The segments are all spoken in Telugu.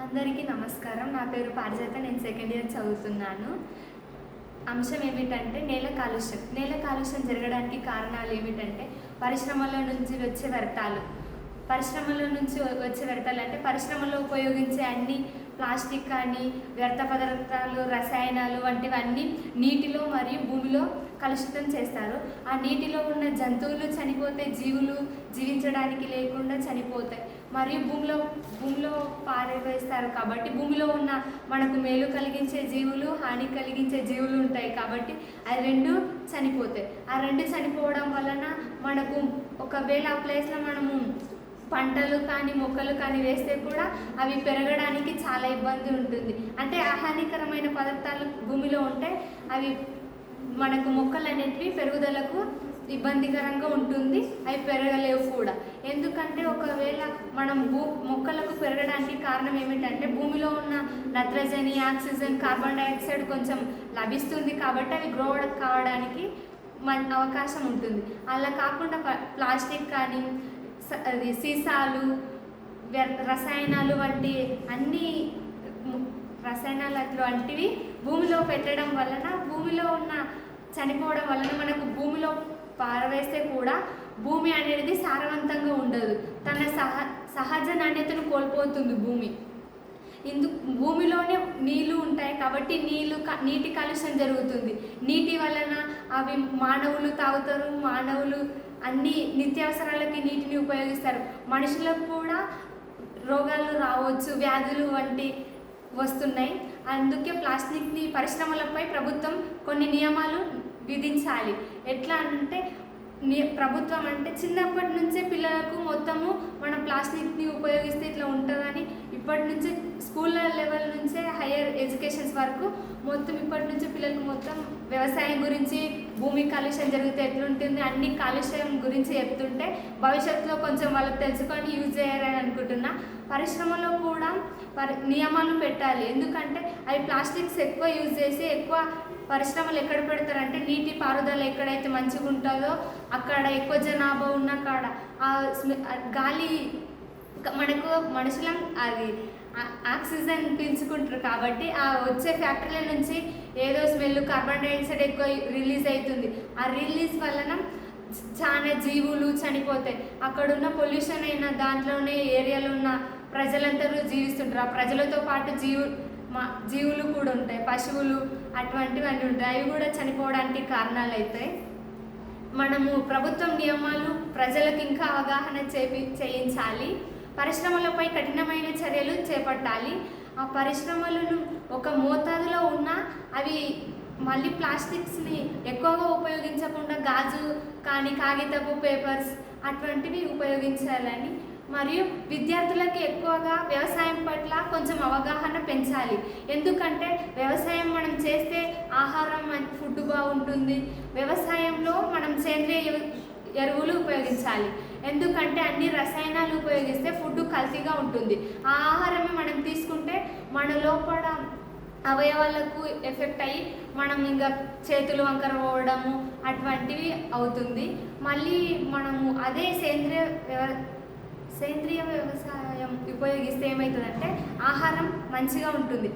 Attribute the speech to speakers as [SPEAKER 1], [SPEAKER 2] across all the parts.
[SPEAKER 1] అందరికీ నమస్కారం. నా పేరు పారిజాత. నేను సెకండ్ ఇయర్ చదువుతున్నాను. అంశం ఏమిటంటే నేల కాలుష్యం. నేల కాలుష్యం జరగడానికి కారణాలు ఏమిటంటే పరిశ్రమల నుంచి వచ్చే వ్యర్థాలు. అంటే పరిశ్రమలో ఉపయోగించే అన్ని ప్లాస్టిక్ కానీ వ్యర్థ పదార్థాలు, రసాయనాలు వంటివన్నీ నీటిలో మరియు భూమిలో కలుషితం చేస్తారు. ఆ నీటిలో ఉన్న జంతువులు చనిపోతే జీవులు జీవించడానికి లేకుండా చనిపోతాయి. మరియు భూమిలో పారవేస్తారు కాబట్టి భూమిలో ఉన్న మనకు మేలు కలిగించే జీవులు, హాని కలిగించే జీవులు ఉంటాయి కాబట్టి అవి రెండు చనిపోతాయి. ఆ రెండు చనిపోవడం వలన మనకు ఒకవేళ ఆ ప్లేస్లో మనము పంటలు కానీ మొక్కలు కానీ వేస్తే కూడా అవి పెరగడానికి చాలా ఇబ్బంది ఉంటుంది. అంటే హానికరమైన పదార్థాలు భూమిలో ఉంటే అవి మనకు మొక్కలు అనేటివి పెరుగుదలకు ఇబ్బందికరంగా ఉంటుంది. అవి పెరగలేవు కూడా. ఎందుకంటే ఒకవేళ మనం మొక్కలకు పెరగడానికి కారణం ఏమిటంటే భూమిలో ఉన్న నత్రజని, ఆక్సిజన్, కార్బన్ డైఆక్సైడ్ కొంచెం లభిస్తుంది కాబట్టి అవి గ్రో కావడానికి అవకాశం ఉంటుంది. అలా కాకుండా ప్లాస్టిక్ కానీ సీసాలు, రసాయనాలు వంటి అన్ని రసాయనాలు వంటివి భూమిలో పెట్టడం వలన భూమిలో ఉన్న చనిపోవడం వలన మనకు భూమిలో పారవేస్తే కూడా భూమి అనేది సారవంతంగా ఉండదు. తన సహజ నాణ్యతను కోల్పోతుంది భూమి. భూమిలోనే నీళ్లు ఉంటాయి కాబట్టి నీటి కాలుష్యం జరుగుతుంది. నీటి వలన అవి మానవులు తాగుతారు. మానవులు అన్ని నిత్యావసరాలకి నీటిని ఉపయోగిస్తారు. మనుషులకు కూడా రోగాలు రావచ్చు, వ్యాధులు వంటి వస్తున్నాయి. అందుకే ప్లాస్టిక్ని పరిశ్రమలపై ప్రభుత్వం కొన్ని నియమాలు విధించాలి. ఎట్లా అంటే ప్రభుత్వం అంటే చిన్నప్పటి నుంచే పిల్లలకు మొత్తము మనం ప్లాస్టిక్ని ఉపయోగిస్తే ఇట్లా ఉంటుందని ఇప్పటి నుంచే స్కూల్ లెవెల్ నుంచే హైయర్ ఎడ్యుకేషన్స్ వరకు మొత్తం ఇప్పటి నుంచే పిల్లలకు మొత్తం వ్యవసాయం గురించి, భూమి కాలుష్యం జరిగితే ఎట్లుంటుంది అన్ని కాలుష్యం గురించి చెప్తుంటే భవిష్యత్తులో కొంచెం వాళ్ళకి తెలుసుకొని యూజ్ చేయాలని అనుకుంటున్నా. పరిశ్రమలో కూడా నియమాలు పెట్టాలి. ఎందుకంటే అవి ప్లాస్టిక్స్ ఎక్కువ యూజ్ చేసి ఎక్కువ పరిశ్రమలు ఎక్కడ పెడతారంటే నీటి పారుదల ఎక్కడైతే మంచిగా ఉంటుందో అక్కడ ఎక్కువ జనాభా ఉన్న కాడ ఆ గాలి మనకు మనుషులం అది ఆక్సిజన్ పీల్చుకుంటారు కాబట్టి ఆ వచ్చే ఫ్యాక్టరీల నుంచి ఏదో స్మెల్, కార్బన్ డైఆక్సైడ్ ఎక్కువ రిలీజ్ అవుతుంది. ఆ రిలీజ్ వలన చాలా జీవులు చనిపోతాయి. అక్కడున్న పొల్యూషన్ అయిన దాంట్లోనే ఏరియాలో ఉన్న ప్రజలందరూ జీవిస్తుంటారు. ఆ ప్రజలతో పాటు జీవులు కూడా ఉంటాయి, పశువులు అటువంటివన్నీ ఉంటాయి. అవి కూడా చనిపోవడానికి కారణాలు అవుతాయి. మనము ప్రభుత్వం నియమాలు ప్రజలకు ఇంకా అవగాహన చేయించాలి. పరిశ్రమలపై కఠినమైన చర్యలు చేపట్టాలి. ఆ పరిశ్రమలను ఒక మోతాదులో ఉన్న అవి మళ్ళీ ప్లాస్టిక్స్ని ఎక్కువగా ఉపయోగించకుండా గాజు కానీ కాగితపు పేపర్స్ అటువంటివి ఉపయోగించాలని మరియు విద్యార్థులకి ఎక్కువగా వ్యవసాయం పట్ల కొంచెం అవగాహన పెంచాలి. ఎందుకంటే వ్యవసాయం మనం చేస్తే ఆహారం ఫుడ్ బాగుంటుంది. వ్యవసాయంలో మనం సేంద్రియ ఎరువులు ఉపయోగించాలి. ఎందుకంటే అన్ని రసాయనాలు ఉపయోగిస్తే ఫుడ్ కల్తీగా ఉంటుంది. ఆ ఆహారమే మనం తీసుకుంటే మన లోపల అవయవాలకు ఎఫెక్ట్ అయ్యి మనం ఇంకా చేతులు వంకర పోవడము అటువంటివి అవుతుంది. మళ్ళీ మనము అదే సేంద్రియ వ్యవసాయం ఉపయోగిస్తే ఏమవుతుందంటే ఆహారం మంచిగా ఉంటుంది.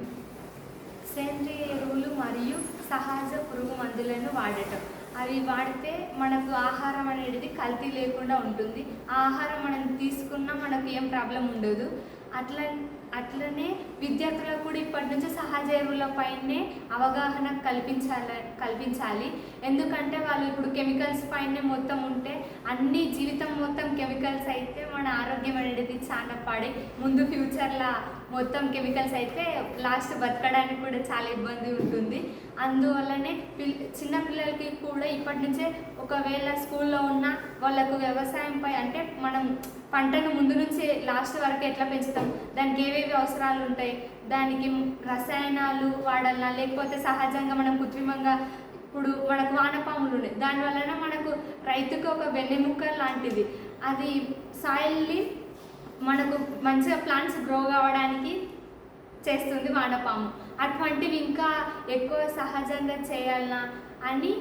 [SPEAKER 1] సేంద్రియ ఎరువులు మరియు సహజ పురుగు మందులను వాడటం. అవి వాడితే మనకు ఆహారం అనేది కల్తీ లేకుండా ఉంటుంది. ఆ ఆహారం మనం తీసుకున్నా మనకు ఏం ప్రాబ్లం ఉండదు. అట్లనే విద్యార్థులకు కూడా ఇప్పటి నుంచి సహజ ఎరువులపైనే అవగాహన కల్పించాలి. ఎందుకంటే వాళ్ళు ఇప్పుడు కెమికల్స్ పైనే మొత్తం ఉంటే అన్ని జీవితం మొత్తం కెమికల్స్ అయితే మన ఆరోగ్యం అనేది చాలా పాడే ముందు ఫ్యూచర్లో మొత్తం కెమికల్స్ అయితే లాస్ట్ బతకడానికి కూడా చాలా ఇబ్బంది ఉంటుంది. అందువల్లనే చిన్నపిల్లలకి కూడా ఇప్పటి నుంచే ఒకవేళ స్కూల్లో ఉన్న వాళ్ళకు వ్యవసాయంపై అంటే మనం పంటను ముందు నుంచి లాస్ట్ వరకు ఎట్లా పెంచుతాం, దానికి ఏవేవి అవసరాలు ఉంటాయి, దానికి రసాయనాలు వాడాలన్నా లేకపోతే సహజంగా మనం కృత్రిమంగా ఇప్పుడు మనకు వానపాములు ఉన్నాయి. దానివలన మనకు రైతుకు ఒక వెన్నెముక్క లాంటిది. అది సాయిల్ని మనకు మంచిగా ప్లాంట్స్ గ్రో కావడానికి చేస్తుంది వానపాము. అటువంటివి ఇంకా ఎక్కువ సహజంగా చేయాలన్నా అని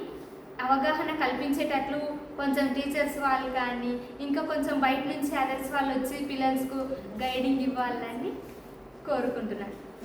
[SPEAKER 1] అవగాహన కల్పించేటట్లు కొంచెం టీచర్స్ వాళ్ళు కానీ ఇంకా కొంచెం బయట నుంచి అదర్స్ వాళ్ళు వచ్చి పిల్లలకు గైడింగ్ ఇవ్వాలని కోరుకుంటున్నాను.